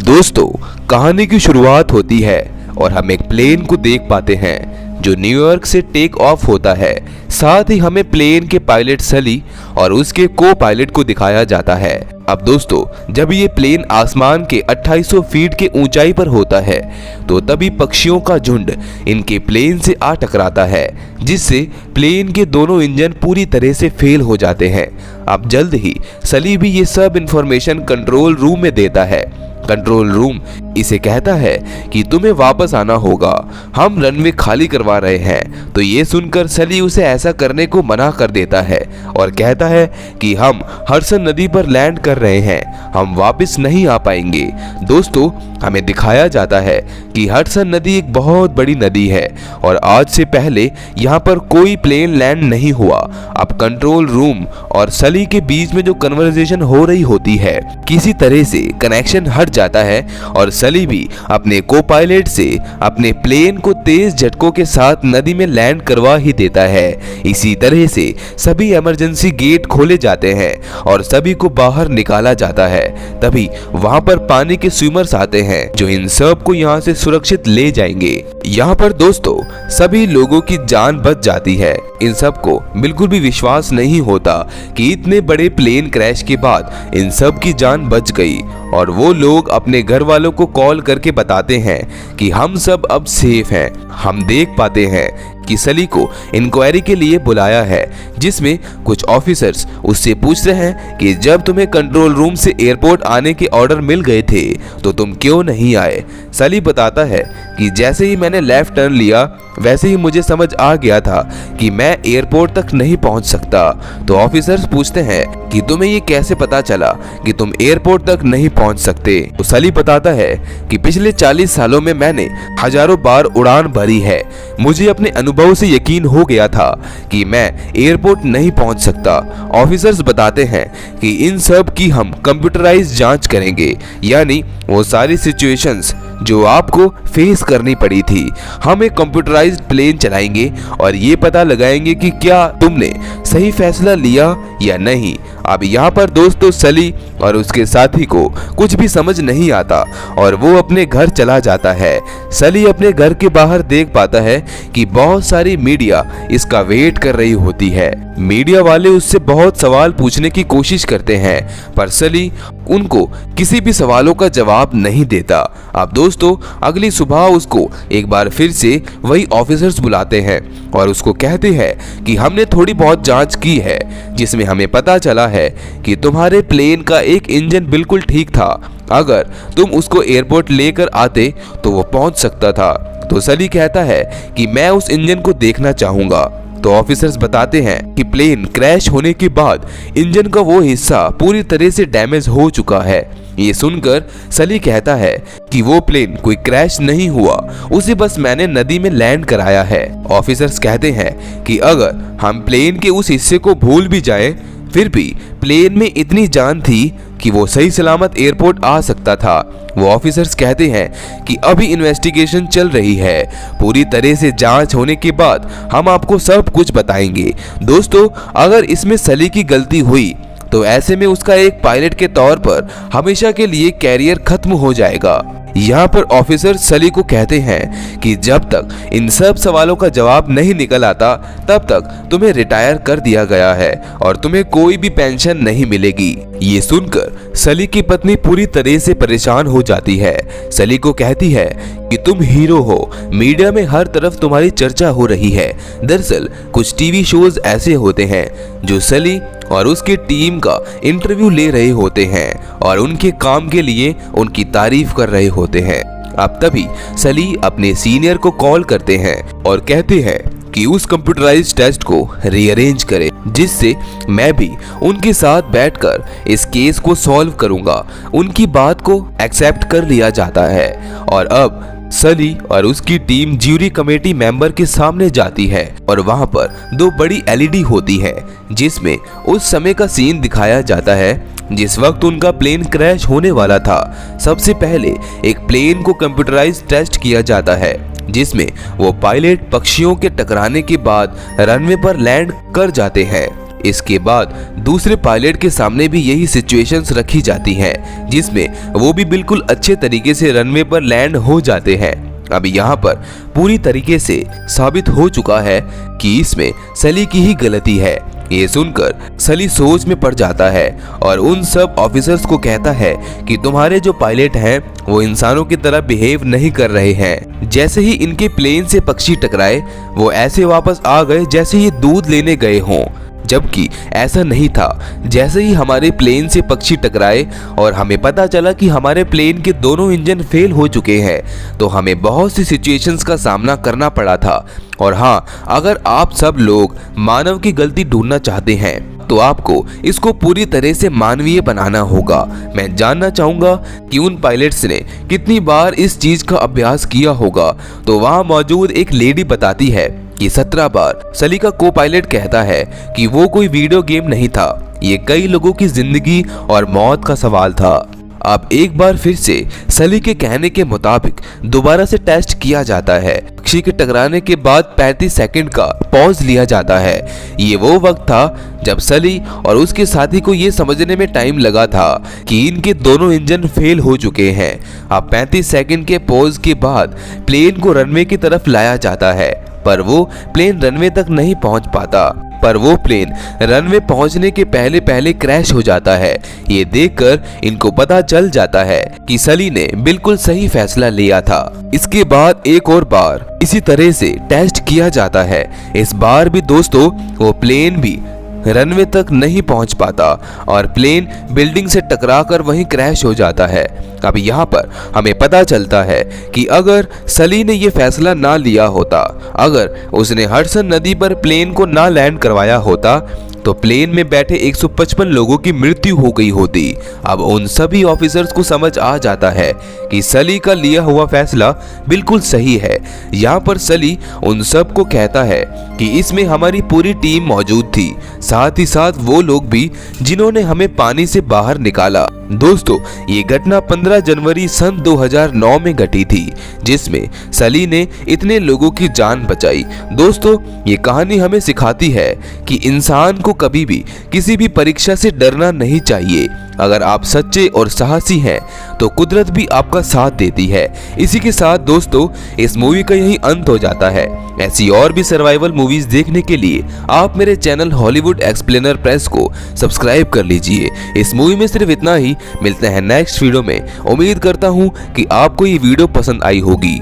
दोस्तों, कहानी की शुरुआत होती है और हम एक प्लेन को देख पाते हैं जो न्यूयॉर्क से टेक ऑफ होता है। साथ ही हमें प्लेन के पायलट सली और उसके को पायलट को दिखाया जाता है। अब दोस्तों, जब ये प्लेन आसमान के 2800 फीट के ऊंचाई पर होता है तो तभी पक्षियों का झुंड इनके प्लेन से आ टकराता है, जिससे प्लेन के दोनों इंजन पूरी तरह से फेल हो जाते हैं। अब जल्द ही सली भी ये सब इंफॉर्मेशन कंट्रोल रूम में देता है। कंट्रोल रूम इसे कहता है कि तुम्हें वापस आना होगा, हम रनवे खाली करवा रहे हैं। तो ये सुनकर सली उसे ऐसा करने को मना कर देता है और कहता है कि हम हडसन नदी पर लैंड कर रहे हैं, हम वापस नहीं आ पाएंगे। दोस्तों, हमें दिखाया जाता है कि हडसन नदी एक बहुत बड़ी नदी है और आज से पहले यहाँ पर कोई प्लेन लैंड नहीं हुआ। अब कंट्रोल रूम और सली के बीच में जो कन्वर्सेशन हो रही होती है, किसी तरह से कनेक्शन हट जाता है और सली भी अपने को पायलट से अपने प्लेन को तेज झटकों के साथ नदी में लैंड करवा ही देता है। इसी तरह से सभी इमरजेंसी गेट खोले जाते हैं और सभी को बाहर निकाला जाता है। तभी वहां पर पानी के स्विमर्स आते हैं जो इन सब को यहाँ से सुरक्षित ले जाएंगे। यहाँ पर दोस्तों, सभी लोगों की जान बच जाती है। इन सब को बिल्कुल भी विश्वास नहीं होता कि इतने बड़े प्लेन क्रैश के बाद इन सब की जान बच गई और वो लोग अपने घर वालों को कॉल करके बताते हैं कि हम सब अब सेफ हैं। हम देख पाते हैं कि सली को इंक्वायरी के लिए बुलाया है, जिसमें कुछ ऑफिसर्स उससे पूछ रहे हैं कि जब तुम्हें कंट्रोल रूम से एयरपोर्ट आने के ऑर्डर मिल गए थे तो तुम क्यों नहीं आए। सली बताता है कि जैसे ही मैंने लेफ्ट टर्न लिया वैसे ही मुझे समझ आ गया था कि मैं एयरपोर्ट तक नहीं पहुंच सकता। तो ऑफिसर्स पूछते हैं कि तुम्हें ये कैसे पता चला कि तुम एयरपोर्ट तक नहीं पहुंच सकते। तो सली बताता है कि पिछले 40 सालों में मैंने हजारों बार उड़ान भरी है, मुझे अपने अनुभव से यकीन हो गया था कि मैं एयरपोर्ट नहीं पहुंच सकता। ऑफिसर्स बताते हैं कि इन सब की हम कंप्यूटराइज जांच करेंगे, यानी वो सारी सिचुएशंस जो आपको फेस करनी पड़ी थी। हम एक कंप्यूटराइज्ड प्लेन चलाएंगे और ये पता लगाएंगे कि क्या तुमने सही फैसला लिया या नहीं। अब यहाँ पर दोस्तों, सली और उसके साथी को कुछ भी समझ नहीं आता और वो अपने घर चला जाता है। सली अपने घर के बाहर देख पाता है कि बहुत सारी मीडिया इसका वेट कर रही होती है। मीडिया वाले उससे बहुत सवाल पूछने की कोशिश करते हैं, पर सली उनको किसी भी सवालों का जवाब नहीं देता। अब दोस्तों, अगली सुबह उसको एक बार फिर से वही ऑफिसर्स बुलाते हैं और उसको कहते हैं कि हमने थोड़ी बहुत जांच की है, जिसमें हमें पता चला है कि तुम्हारे प्लेन का एक इंजन बिल्कुल ठीक था। अगर तुम उसको एयरपोर्ट लेकर आते तो वो पहुंच सकता था। तो सली कहता है कि मैं उस इंजन को देखना चाहूंगा। तो ऑफिसर्स बताते हैं कि प्लेन क्रैश होने के बाद इंजन का वो हिस्सा पूरी तरह से डैमेज हो चुका है। ये सुनकर सली कहता है कि वो प्लेन कोई क्रैश नहीं हुआ, उसे बस मैंने नदी में लैंड कराया है। ऑफिसर्स कहते हैं कि अगर हम प्लेन के उस हिस्से को भूल भी जाएं, फिर भी प्लेन में इतनी जान थी कि वो सही सलामत एयरपोर्ट आ सकता था। वो ऑफिसर्स कहते हैं कि अभी इन्वेस्टिगेशन चल रही है, पूरी तरह से जांच होने के बाद हम आपको सब कुछ बताएंगे। दोस्तों, अगर इसमें सली की गलती हुई तो ऐसे में उसका एक पायलट के तौर पर हमेशा के लिए कैरियर खत्म हो जाएगा। यहाँ पर ऑफिसर सली को कहते हैं कि जब तक इन सब सवालों का जवाब नहीं निकल आता तब तक तुम्हें रिटायर कर दिया गया है और तुम्हें कोई भी पेंशन नहीं मिलेगी। ये सुनकर सली की पत्नी पूरी तरह से परेशान हो जाती है। सली को कहती है कि तुम हीरो हो, मीडिया में हर तरफ तुम्हारी चर्चा हो रही है। दरअसल कुछ टीवी शोज ऐसे होते हैं जो सली और उसकी टीम का इंटरव्यू ले रहे होते हैं और उनके काम के लिए उनकी तारीफ कर रहे होते हैं। अब तभी सली अपने सीनियर को कॉल करते हैं और कहते हैं कि उस कंप्यूटराइज्ड टेस्ट को रीअरेंज करें, जिससे मैं भी उनके साथ बैठकर इस केस को सॉल्व करूंगा। उनकी बात को एक्सेप्ट कर लिया जाता है और अब सली और उसकी टीम ज्यूरी कमेटी मेंबर के सामने जाती है और वहां पर दो बड़ी एलईडी होती है, जिसमें उस समय का सीन दिखाया जाता है जिस वक्त उनका प्लेन क्रैश होने वाला था। सबसे पहले एक प्लेन को कंप्यूटराइज्ड टेस्ट किया जाता है, जिसमें वो पायलट पक्षियों के टकराने के बाद रनवे पर लैंड कर जाते हैं। इसके बाद दूसरे पायलट के सामने भी यही सिचुएशंस रखी जाती हैं, जिसमें वो भी बिल्कुल अच्छे तरीके से रनवे पर लैंड हो जाते हैं। अब यहाँ पर पूरी तरीके से साबित हो चुका है कि इसमें सली की ही गलती है। ये सुनकर सली सोच में पड़ जाता है और उन सब ऑफिसर्स को कहता है कि तुम्हारे जो पायलट हैं वो इंसानों की तरह बिहेव नहीं कर रहे हैं। जैसे ही इनके प्लेन से पक्षी टकराए वो ऐसे वापस आ गए जैसे ये दूध लेने गए हों, जबकि ऐसा नहीं था। जैसे ही हमारे प्लेन से पक्षी टकराए और हमें पता चला कि हमारे प्लेन के दोनों इंजन फेल हो चुके हैं, तो हमें बहुत सी सिचुएशंस का सामना करना पड़ा था। और हाँ, अगर आप सब लोग मानव की गलती ढूंढना चाहते हैं तो आपको इसको पूरी तरह से मानवीय बनाना होगा। मैं जानना चाहूंगा कि उन पायलट्स ने कितनी बार इस चीज का अभ्यास किया होगा। तो वहां मौजूद एक लेडी बताती है कि 17 बार। सली का को पायलट कहता है कि वो कोई वीडियो गेम नहीं था, ये कई लोगों की जिंदगी और मौत का सवाल था। अब एक बार फिर से सली के कहने के मुताबिक दोबारा से टेस्ट किया जाता है। पक्षी के टकराने के बाद 35 सेकंड का पॉज लिया जाता है। ये वो वक्त था जब सली और उसके साथी को ये समझने में टाइम लगा था कि इनके दोनों इंजन फेल हो चुके हैं। अब 35 सेकंड के पॉज के बाद प्लेन को रनवे की तरफ लाया जाता है, पर वो प्लेन रनवे तक नहीं पहुंच पाता। पर वो प्लेन रनवे पहुंचने के पहले पहले क्रैश हो जाता है। ये देखकर इनको पता चल जाता है कि सली ने बिल्कुल सही फैसला लिया था। इसके बाद एक और बार इसी तरह से टेस्ट किया जाता है। इस बार भी दोस्तों वो प्लेन भी रनवे तक नहीं पहुंच पाता और प्लेन बिल्डिंग से टकराकर वहीं क्रैश हो जाता है। अब यहाँ पर हमें पता चलता है कि अगर सली ने ये फैसला ना लिया होता, अगर उसने हडसन नदी पर प्लेन को ना लैंड करवाया होता, तो प्लेन में बैठे 155 लोगों की मृत्यु हो गई होती। अब उन सभी ऑफिसर्स को समझ आ जाता है कि सली का लिया हुआ फैसला बिल्कुल सही है। यहाँ पर सली उन सब को कहता है कि इसमें हमारी पूरी टीम मौजूद थी, साथ ही साथ वो लोग भी जिन्होंने हमें पानी से बाहर निकाला। दोस्तों, ये घटना 15 जनवरी सन 2009 में घटी थी, जिसमें सली ने इतने लोगों की जान बचाई। दोस्तों, ये कहानी हमें सिखाती है कि इंसान को कभी भी किसी भी परीक्षा से डरना नहीं चाहिए। अगर आप सच्चे और साहसी हैं तो कुदरत भी आपका साथ देती है। इसी के साथ दोस्तों, इस मूवी का यही अंत हो जाता है। ऐसी और भी सर्वाइवल मूवीज देखने के लिए आप मेरे चैनल हॉलीवुड एक्सप्लेनर प्रेस को सब्सक्राइब कर लीजिए। इस मूवी में सिर्फ इतना ही। मिलते हैं नेक्स्ट वीडियो में। उम्मीद करता हूँ कि आपको ये वीडियो पसंद आई होगी।